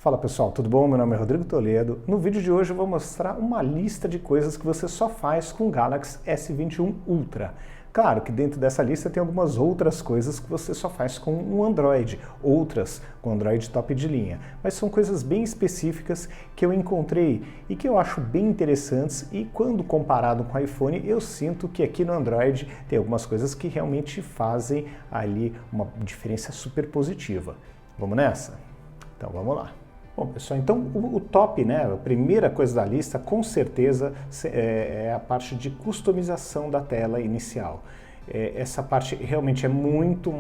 Fala pessoal, tudo bom? Meu nome é Rodrigo Toledo. No vídeo de hoje eu vou mostrar uma lista de coisas que você só faz com o Galaxy S21 Ultra. Claro que dentro dessa lista tem algumas outras coisas que você só faz com o Android, outras com o Android top de linha, mas são coisas bem específicas que eu encontrei e que eu acho bem interessantes, e quando comparado com o iPhone eu sinto que aqui no Android tem algumas coisas que realmente fazem ali uma diferença super positiva. Vamos nessa? Então vamos lá. Bom, pessoal, então o top, né, a primeira coisa da lista, com certeza, é a parte de customização da tela inicial. Essa parte realmente é muito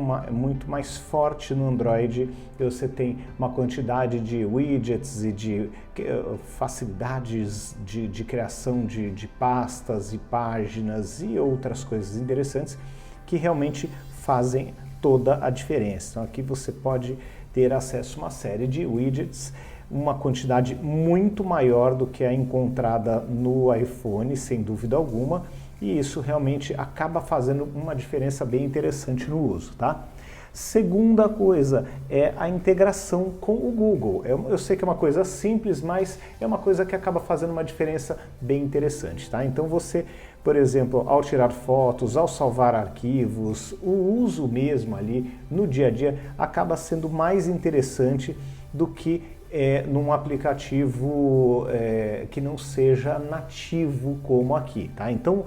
mais forte no Android. Você tem uma quantidade de widgets e de facilidades de criação de pastas e páginas e outras coisas interessantes que realmente fazem toda a diferença. Então aqui você pode ter acesso a uma série de widgets, uma quantidade muito maior do que a encontrada no iPhone, sem dúvida alguma, e isso realmente acaba fazendo uma diferença bem interessante no uso, tá? Segunda coisa é a integração com o Google. Eu sei que é uma coisa simples, mas é uma coisa que acaba fazendo uma diferença bem interessante, tá? Então você, por exemplo, ao tirar fotos, ao salvar arquivos, o uso mesmo ali no dia a dia acaba sendo mais interessante do que num aplicativo que não seja nativo como aqui, tá? Então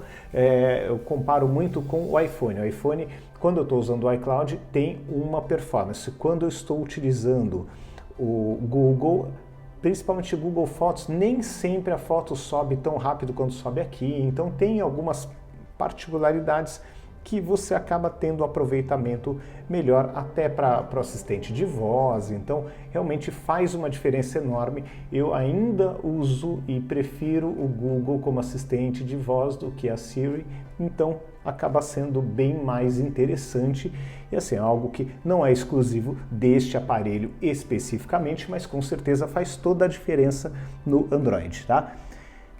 eu comparo muito com o iPhone. O iPhone, quando eu estou usando o iCloud, tem uma performance. Quando eu estou utilizando o Google, principalmente o Google Fotos, nem sempre a foto sobe tão rápido quanto sobe aqui, então tem algumas particularidades que você acaba tendo aproveitamento melhor até para o assistente de voz. Então realmente faz uma diferença enorme. Eu ainda uso e prefiro o Google como assistente de voz do que a Siri, então acaba sendo bem mais interessante, e assim, algo que não é exclusivo deste aparelho especificamente, mas com certeza faz toda a diferença no Android, tá?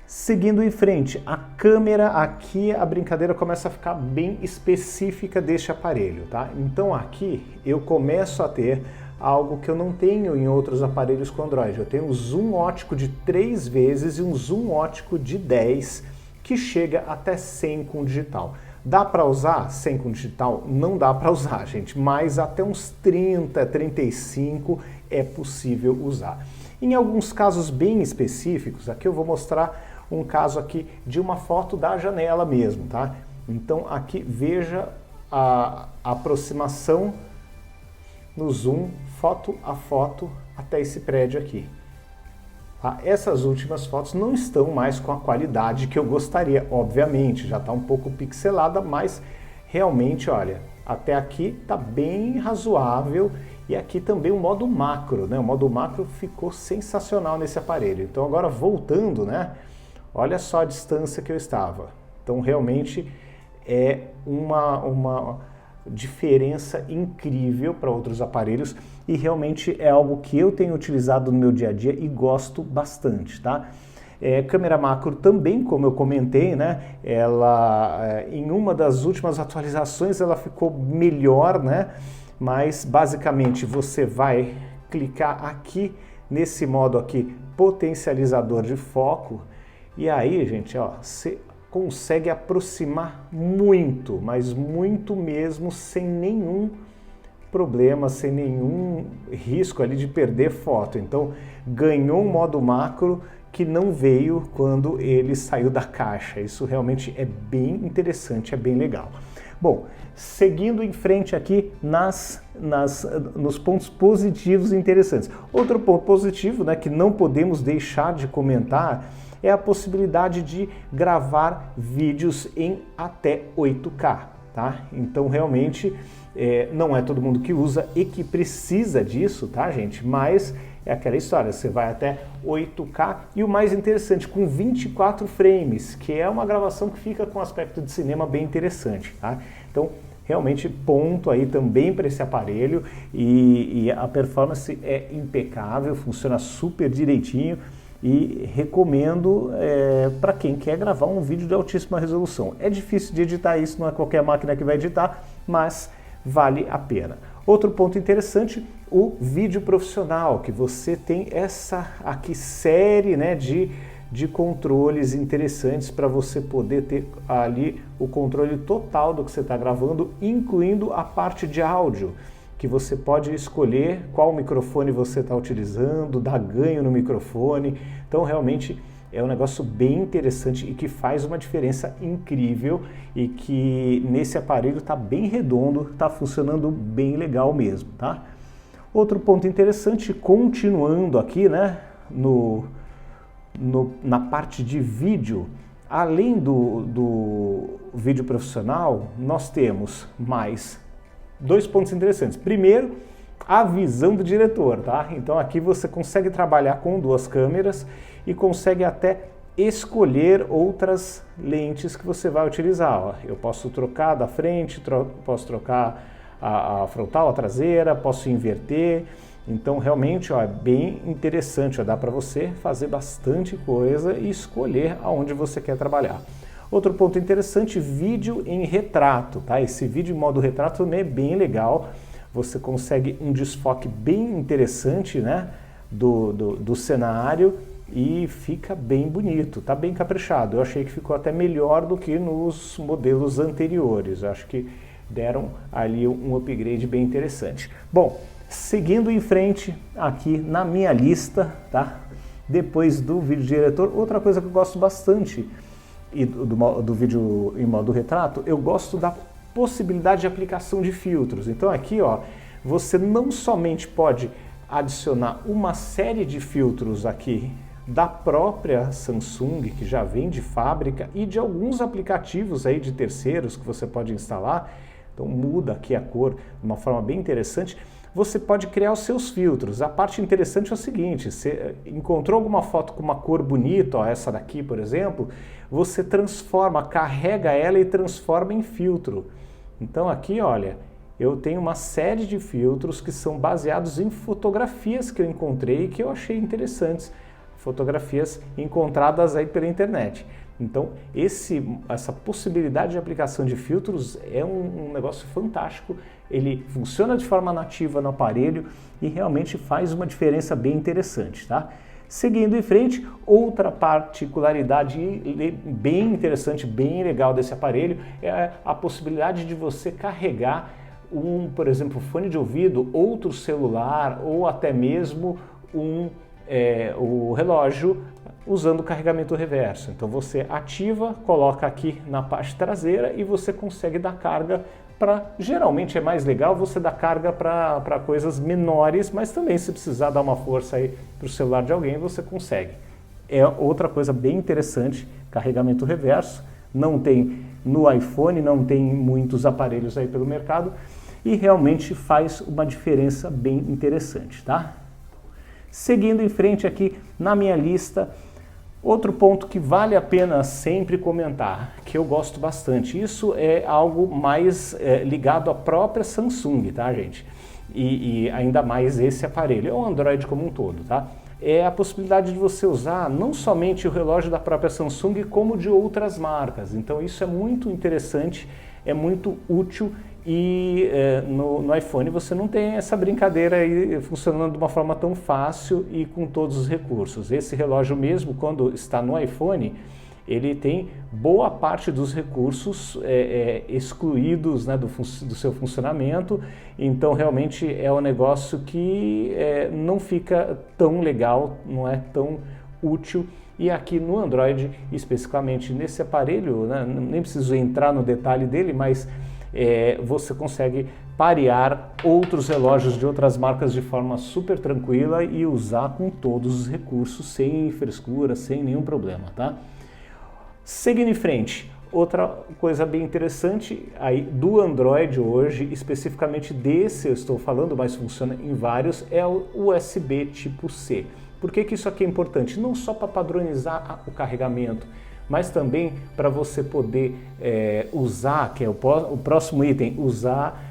Seguindo em frente, a câmera, aqui a brincadeira começa a ficar bem específica deste aparelho, tá? Então aqui eu começo a ter algo que eu não tenho em outros aparelhos com Android. Eu tenho um zoom ótico de 3 vezes e um zoom ótico de 10, que chega até 100 com digital. Dá para usar 100 com digital? Não dá para usar, gente, mas até uns 30, 35 é possível usar. Em alguns casos bem específicos, aqui eu vou mostrar um caso aqui de uma foto da janela mesmo, tá? Então aqui veja a aproximação no zoom, foto a foto, até esse prédio aqui. Tá? Essas últimas fotos não estão mais com a qualidade que eu gostaria, obviamente, já está um pouco pixelada, mas realmente, olha, até aqui está bem razoável. E aqui também o modo macro, né? O modo macro ficou sensacional nesse aparelho. Então agora voltando, né? Olha só a distância que eu estava. Então realmente é uma diferença incrível para outros aparelhos, e realmente é algo que eu tenho utilizado no meu dia a dia e gosto bastante, tá? Câmera macro também, como eu comentei, né? Ela, em uma das últimas atualizações, ela ficou melhor, né? Mas basicamente você vai clicar aqui nesse modo aqui, potencializador de foco, e aí, gente, ó, você consegue aproximar muito, mas muito mesmo, sem nenhum problema, sem nenhum risco ali de perder foto. Então ganhou um modo macro que não veio quando ele saiu da caixa. Isso realmente é bem interessante, é bem legal. Bom, seguindo em frente aqui nos pontos positivos e interessantes. Outro ponto positivo, né, que não podemos deixar de comentar, é a possibilidade de gravar vídeos em até 8K, tá? Então realmente não é todo mundo que usa e que precisa disso, tá, gente? Mas é aquela história, você vai até 8K, e o mais interessante, com 24 frames, que é uma gravação que fica com aspecto de cinema bem interessante, tá? Então realmente ponto aí também para esse aparelho, e a performance é impecável, funciona super direitinho, e recomendo para quem quer gravar um vídeo de altíssima resolução. É difícil de editar isso, não é qualquer máquina que vai editar, mas vale a pena. Outro ponto interessante o vídeo profissional, que você tem essa aqui série, né, de controles interessantes para você poder ter ali o controle total do que você está gravando, incluindo a parte de áudio, que você pode escolher qual microfone você está utilizando, dar ganho no microfone. Então realmente é um negócio bem interessante e que faz uma diferença incrível e que nesse aparelho está bem redondo, está funcionando bem legal mesmo, tá? Outro ponto interessante, continuando aqui, né, na parte de vídeo, além do vídeo profissional, nós temos mais dois pontos interessantes. Primeiro, a visão do diretor, tá? Então aqui você consegue trabalhar com duas câmeras e consegue até escolher outras lentes que você vai utilizar. Ó, eu posso trocar da frente, posso trocar a frontal, a traseira, posso inverter. Então realmente, ó, é bem interessante, ó, dá para você fazer bastante coisa e escolher aonde você quer trabalhar. Outro ponto interessante, vídeo em retrato, tá? Esse vídeo em modo retrato também é bem legal. Você consegue um desfoque bem interessante, né, do cenário e fica bem bonito, tá bem caprichado. Eu achei que ficou até melhor do que nos modelos anteriores. Eu acho que deram ali um upgrade bem interessante. Bom, seguindo em frente aqui na minha lista, tá? Depois do vídeo diretor, outra coisa que eu gosto bastante e do vídeo em modo retrato, eu gosto da possibilidade de aplicação de filtros. Então aqui, ó, você não somente pode adicionar uma série de filtros aqui da própria Samsung, que já vem de fábrica, e de alguns aplicativos aí de terceiros que você pode instalar. Então muda aqui a cor de uma forma bem interessante. Você pode criar os seus filtros. A parte interessante é o seguinte, você encontrou alguma foto com uma cor bonita, ó, essa daqui, por exemplo, você transforma, carrega ela e transforma em filtro. Então aqui, olha, eu tenho uma série de filtros que são baseados em fotografias que eu encontrei e que eu achei interessantes, fotografias encontradas aí pela internet. Então essa possibilidade de aplicação de filtros é um negócio fantástico, ele funciona de forma nativa no aparelho e realmente faz uma diferença bem interessante, tá? Seguindo em frente, outra particularidade bem interessante, bem legal desse aparelho é a possibilidade de você carregar por exemplo, fone de ouvido, outro celular ou até mesmo o relógio usando o carregamento reverso. Então você ativa, coloca aqui na parte traseira e você consegue dar carga geralmente é mais legal você dar carga para coisas menores, mas também se precisar dar uma força aí para o celular de alguém, você consegue. É outra coisa bem interessante, carregamento reverso, não tem no iPhone, não tem muitos aparelhos aí pelo mercado e realmente faz uma diferença bem interessante, tá? Seguindo em frente aqui na minha lista, outro ponto que vale a pena sempre comentar, que eu gosto bastante, isso é algo mais ligado à própria Samsung, tá, gente? E ainda mais esse aparelho, é o Android como um todo, tá? É a possibilidade de você usar não somente o relógio da própria Samsung, como de outras marcas. Então isso é muito interessante, é muito útil e no iPhone você não tem essa brincadeira aí funcionando de uma forma tão fácil e com todos os recursos. Esse relógio mesmo, quando está no iPhone, ele tem boa parte dos recursos excluídos, né, do seu funcionamento, então realmente é um negócio que não fica tão legal, não é tão útil. E aqui no Android, especificamente nesse aparelho, né, nem preciso entrar no detalhe dele, mas você consegue parear outros relógios de outras marcas de forma super tranquila e usar com todos os recursos, sem frescura, sem nenhum problema, tá? Seguindo em frente, outra coisa bem interessante aí do Android hoje, especificamente desse eu estou falando, mas funciona em vários, é o USB tipo C. Por que isso aqui é importante? Não só para padronizar o carregamento, mas também para você poder usar, que é o próximo item, usar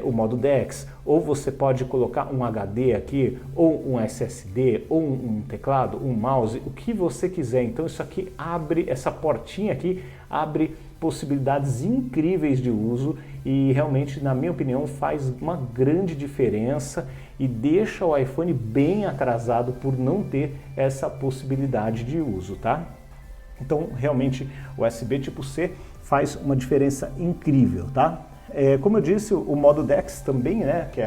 o modo DeX, ou você pode colocar um HD aqui, ou um SSD, ou um teclado, um mouse, o que você quiser. Então isso aqui abre, essa portinha aqui, abre possibilidades incríveis de uso e realmente, na minha opinião, faz uma grande diferença e deixa o iPhone bem atrasado por não ter essa possibilidade de uso, tá? Então, realmente, o USB tipo C faz uma diferença incrível, tá? Como eu disse, o modo DeX também, né, que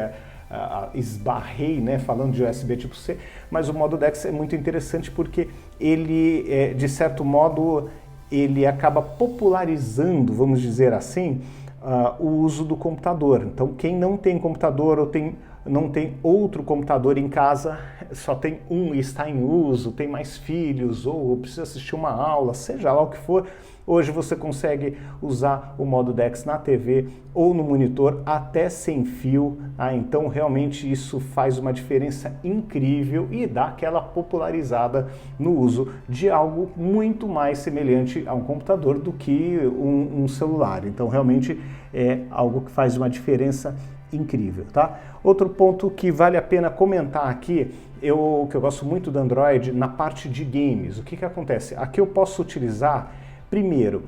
esbarrei, né, falando de USB tipo C, mas o modo DeX é muito interessante porque ele, de certo modo, ele acaba popularizando, vamos dizer assim, o uso do computador. Então, quem não tem computador ou não tem outro computador em casa, só tem um e está em uso, tem mais filhos ou precisa assistir uma aula, seja lá o que for, hoje você consegue usar o modo DeX na TV ou no monitor até sem fio. Então realmente isso faz uma diferença incrível e dá aquela popularizada no uso de algo muito mais semelhante a um computador do que um celular. Então realmente é algo que faz uma diferença incrível, tá? Outro ponto que vale a pena comentar aqui, que eu gosto muito do Android, na parte de games. O que acontece? Aqui eu posso utilizar, primeiro,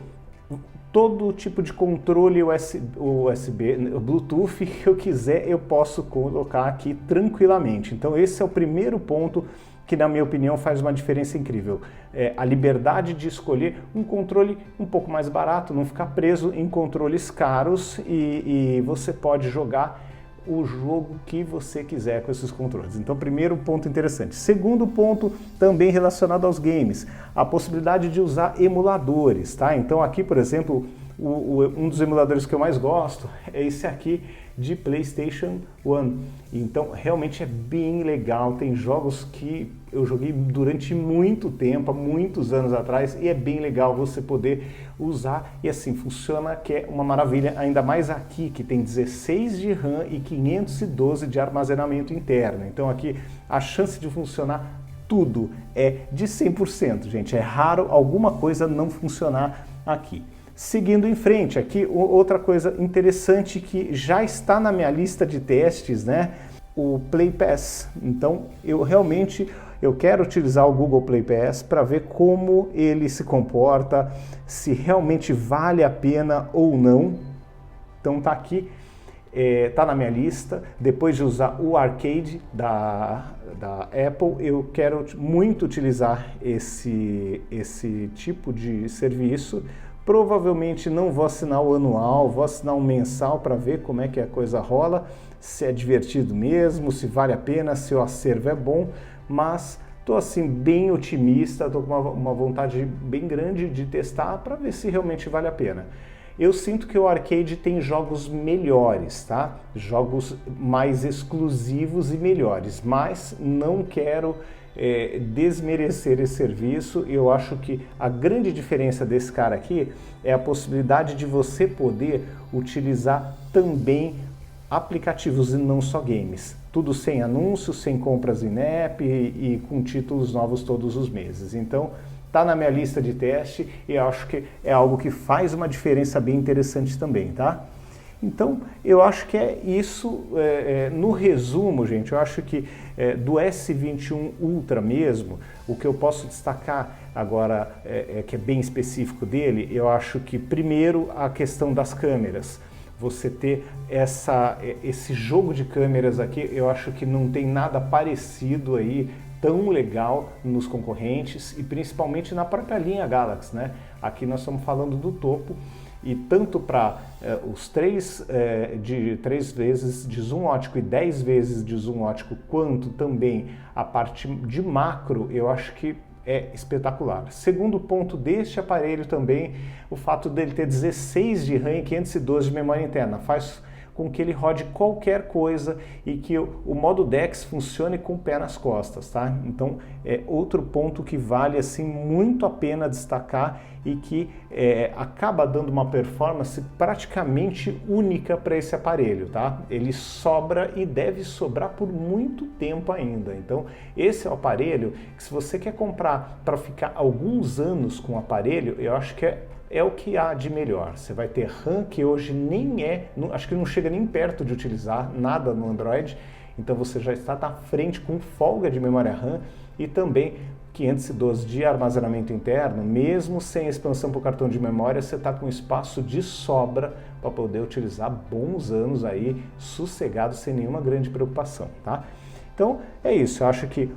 todo tipo de controle USB, Bluetooth que eu quiser, eu posso colocar aqui tranquilamente. Então esse é o primeiro ponto que, na minha opinião, faz uma diferença incrível. A liberdade de escolher um controle um pouco mais barato, não ficar preso em controles caros e você pode jogar o jogo que você quiser com esses controles. Então, primeiro ponto interessante. Segundo ponto, também relacionado aos games, a possibilidade de usar emuladores, tá? Então aqui, por exemplo, um dos emuladores que eu mais gosto é esse aqui de PlayStation 1. Então realmente é bem legal, tem jogos que eu joguei durante muito tempo, há muitos anos atrás, e é bem legal você poder usar, e assim, funciona que é uma maravilha, ainda mais aqui que tem 16 de RAM e 512 de armazenamento interno. Então aqui a chance de funcionar tudo é de 100%, gente, é raro alguma coisa não funcionar aqui. Seguindo em frente, aqui outra coisa interessante que já está na minha lista de testes, né? O Play Pass. Então eu quero utilizar o Google Play Pass para ver como ele se comporta, se realmente vale a pena ou não. Então tá aqui, tá na minha lista. Depois de usar o Arcade da Apple, eu quero muito utilizar esse tipo de serviço. Provavelmente não vou assinar o anual, vou assinar um mensal para ver como é que a coisa rola, se é divertido mesmo, se vale a pena, se o acervo é bom, mas estou assim bem otimista, estou com uma vontade bem grande de testar para ver se realmente vale a pena. Eu sinto que o Arcade tem jogos melhores, tá? Jogos mais exclusivos e melhores, mas não quero desmerecer esse serviço. Eu acho que a grande diferença desse cara aqui é a possibilidade de você poder utilizar também aplicativos e não só games. Tudo sem anúncios, sem compras in-app e com títulos novos todos os meses. Então, tá na minha lista de teste e eu acho que é algo que faz uma diferença bem interessante também, tá? Então, eu acho que é isso. No resumo, gente, eu acho que do S21 Ultra mesmo, o que eu posso destacar agora, que é bem específico dele, eu acho que, primeiro, a questão das câmeras. Você ter esse jogo de câmeras aqui, eu acho que não tem nada parecido aí, tão legal nos concorrentes e principalmente na própria linha Galaxy, né? Aqui nós estamos falando do topo. E tanto para os 3 vezes de zoom ótico e 10 vezes de zoom ótico, quanto também a parte de macro, eu acho que é espetacular. Segundo ponto deste aparelho também, o fato dele ter 16 de RAM e 512 de memória interna, faz com que ele rode qualquer coisa e que o modo DeX funcione com o pé nas costas, tá? Então é outro ponto que vale assim muito a pena destacar e que acaba dando uma performance praticamente única para esse aparelho, tá? Ele sobra e deve sobrar por muito tempo ainda. Então esse é o aparelho que, se você quer comprar para ficar alguns anos com o aparelho, eu acho que é o que há de melhor. Você vai ter RAM que hoje acho que não chega nem perto de utilizar nada no Android, então você já está na frente com folga de memória RAM e também 512 de armazenamento interno, mesmo sem expansão para o cartão de memória, você está com espaço de sobra para poder utilizar bons anos aí, sossegado, sem nenhuma grande preocupação, tá? Então é isso, eu acho que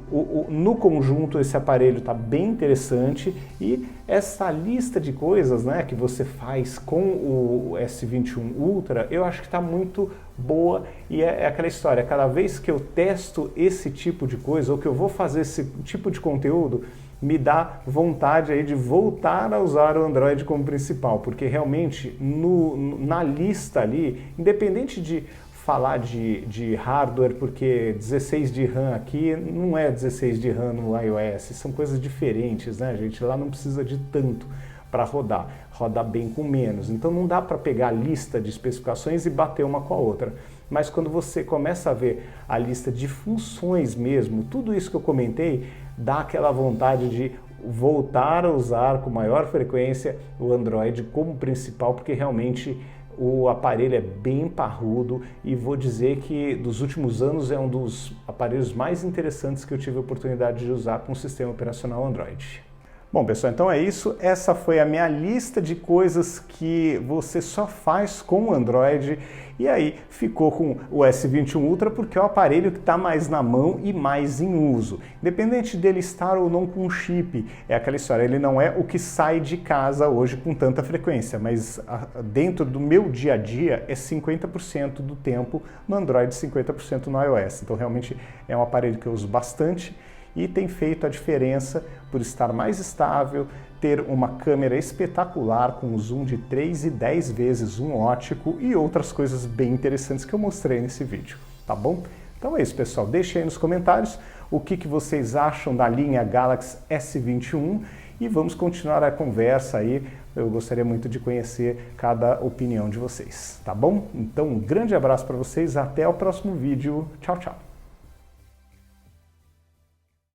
no conjunto esse aparelho está bem interessante e essa lista de coisas, né, que você faz com o S21 Ultra, eu acho que está muito boa e é aquela história, cada vez que eu testo esse tipo de coisa ou que eu vou fazer esse tipo de conteúdo, me dá vontade aí de voltar a usar o Android como principal, porque realmente na lista ali, independente de falar de hardware, porque 16 de RAM aqui não é 16 de RAM no iOS, são coisas diferentes, né, gente? Lá não precisa de tanto para rodar, roda bem com menos. Então não dá para pegar a lista de especificações e bater uma com a outra. Mas quando você começa a ver a lista de funções mesmo, tudo isso que eu comentei, dá aquela vontade de voltar a usar com maior frequência o Android como principal, porque realmente o aparelho é bem parrudo e vou dizer que dos últimos anos é um dos aparelhos mais interessantes que eu tive a oportunidade de usar com o sistema operacional Android. Bom, pessoal, então é isso. Essa foi a minha lista de coisas que você só faz com o Android. E aí ficou com o S21 Ultra porque é o aparelho que está mais na mão e mais em uso. Independente dele estar ou não com chip, é aquela história, ele não é o que sai de casa hoje com tanta frequência, mas dentro do meu dia a dia é 50% do tempo no Android, 50% no iOS. Então realmente é um aparelho que eu uso bastante e tem feito a diferença por estar mais estável, ter uma câmera espetacular com zoom de 3 e 10 vezes zoom óptico e outras coisas bem interessantes que eu mostrei nesse vídeo, tá bom? Então é isso, pessoal. Deixem aí nos comentários o que vocês acham da linha Galaxy S21 e vamos continuar a conversa aí. Eu gostaria muito de conhecer cada opinião de vocês, tá bom? Então um grande abraço para vocês, até o próximo vídeo. Tchau, tchau!